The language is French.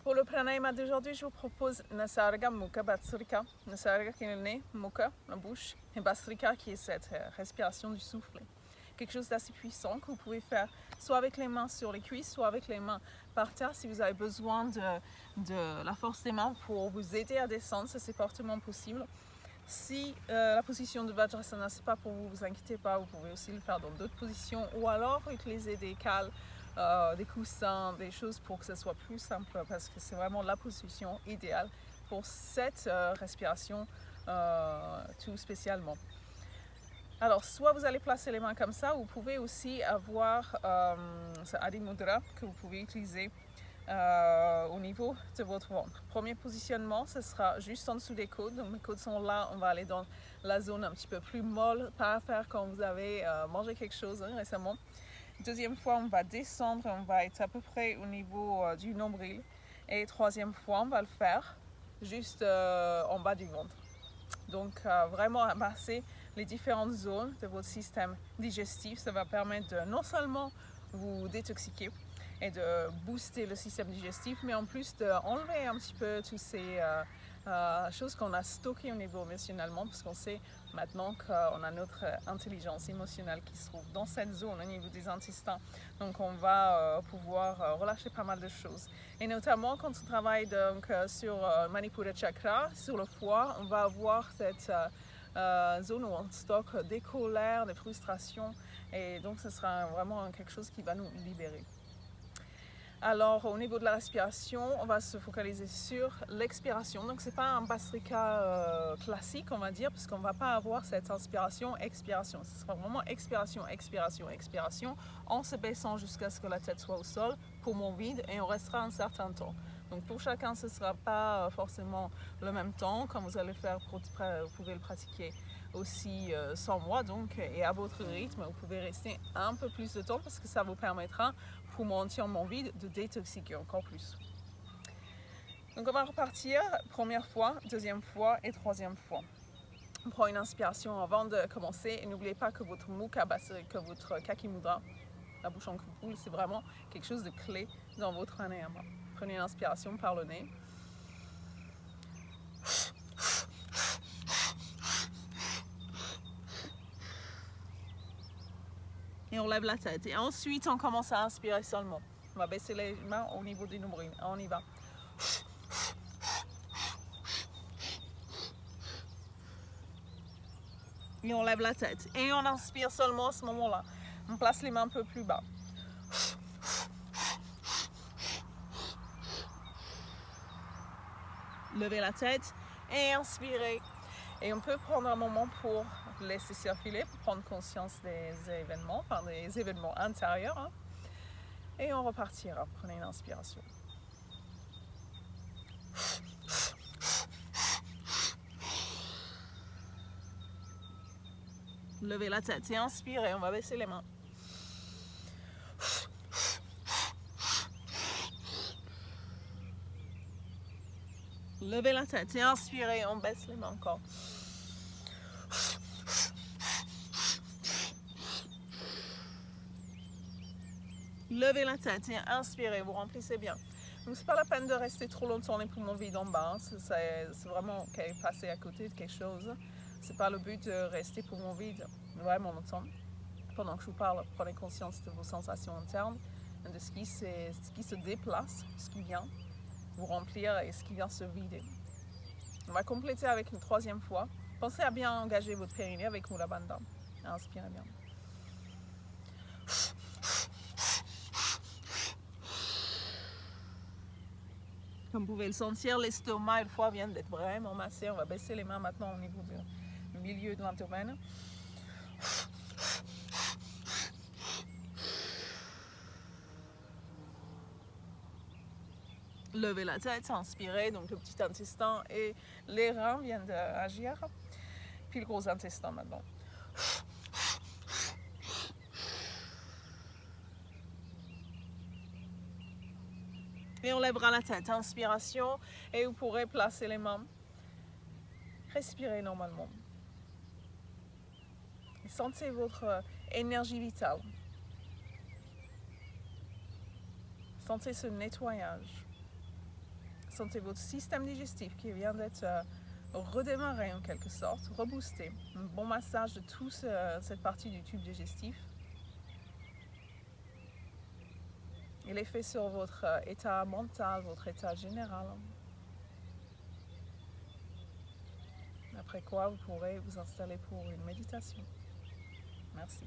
Pour le pranayama d'aujourd'hui, je vous propose Nasarga Mukha Bhastrika. Nasarga qui est le nez, Mukha, la bouche, et Bhastrika qui est cette respiration du souffle. Quelque chose d'assez puissant que vous pouvez faire soit avec les mains sur les cuisses, soit avec les mains par terre si vous avez besoin de la force des mains pour vous aider à descendre, ça c'est fortement possible. Si la position de Vajrasana c'est pas pour vous, vous inquiétez pas, vous pouvez aussi le faire dans d'autres positions ou alors utiliser des cales, des coussins, des choses pour que ce soit plus simple parce que c'est vraiment la position idéale pour cette respiration tout spécialement. Alors, soit vous allez placer les mains comme ça, vous pouvez aussi avoir ce Adi Mudra que vous pouvez utiliser au niveau de votre ventre. Premier positionnement, ce sera juste en dessous des côtes. Donc, mes côtes sont là, on va aller dans la zone un petit peu plus molle, pas à faire quand vous avez mangé quelque chose récemment. Deuxième fois, on va descendre, on va être à peu près au niveau du nombril. Et troisième fois, on va le faire juste en bas du ventre. Donc, vraiment amasser les différentes zones de votre système digestif. Ça va permettre de non seulement vous détoxiquer et de booster le système digestif, mais en plus d'enlever un petit peu toutes ces choses qu'on a stockées au niveau émotionnellement, parce qu'on sait maintenant qu'on a notre intelligence émotionnelle qui se trouve dans cette zone au niveau des intestins. Donc on va pouvoir relâcher pas mal de choses. Et notamment quand on travaille donc, sur Manipura Chakra, sur le foie, on va avoir cette zone où on stocke des colères, des frustrations, et donc ce sera vraiment quelque chose qui va nous libérer. Alors au niveau de la respiration, on va se focaliser sur l'expiration. Donc c'est pas un Bhastrika classique, on va dire, parce qu'on va pas avoir cette inspiration, expiration. Ce sera vraiment expiration, expiration, expiration, en se baissant jusqu'à ce que la tête soit au sol, poumon vide, et on restera un certain temps. Donc pour chacun, ce ne sera pas forcément le même temps. Quand vous allez le faire, vous pouvez le pratiquer aussi sans moi, donc, et à votre rythme. Vous pouvez rester un peu plus de temps parce que ça vous permettra, poumon entièrement vide, de détoxiquer encore plus. Donc on va repartir, première fois, deuxième fois et troisième fois. On prend une inspiration avant de commencer et n'oubliez pas que votre Mukha Bhastrika, que votre Kaki Mudra, la bouche en coupole, c'est vraiment quelque chose de clé dans votre pranayama. Prenez une inspiration par le nez. Et on lève la tête. Et ensuite, on commence à inspirer seulement. On va baisser les mains au niveau du nombril. On y va. Et on lève la tête. Et on inspire seulement à ce moment-là. On place les mains un peu plus bas. Levez la tête et inspirez. Et on peut prendre un moment pour laisser circuler, pour prendre conscience des événements, enfin des événements intérieurs. Hein. Et on repartira. Prenez une inspiration. Levez la tête et inspirez. On va baisser les mains. Levez la tête et inspirez. On baisse les mains encore. Levez la tête et inspirez, vous remplissez bien. Donc c'est pas la peine de rester trop longtemps les poumons vides en bas, hein. C'est vraiment passer à côté de quelque chose. C'est pas le but de rester poumons vides vraiment longtemps. Pendant que je vous parle, prenez conscience de vos sensations internes, de ce qui se déplace, ce qui vient vous remplir et ce qui vient se vider. On va compléter avec une troisième fois. Pensez à bien engager votre périnée avec Mula Bandha. Inspirez bien. Comme vous pouvez le sentir, l'estomac et le foie viennent d'être vraiment massés. On va baisser les mains maintenant au niveau du milieu de l'abdomen. Levez la tête, inspirez, donc le petit intestin et les reins viennent d'agir. Puis le gros intestin maintenant. Et on lèvera la tête, inspiration, et vous pourrez placer les mains. Respirez normalement. Et sentez votre énergie vitale. Sentez ce nettoyage. Sentez votre système digestif qui vient d'être redémarré en quelque sorte, reboosté. Un bon massage de toute cette partie du tube digestif. Et l'effet sur votre état mental, votre état général. Après quoi, vous pourrez vous installer pour une méditation. Merci.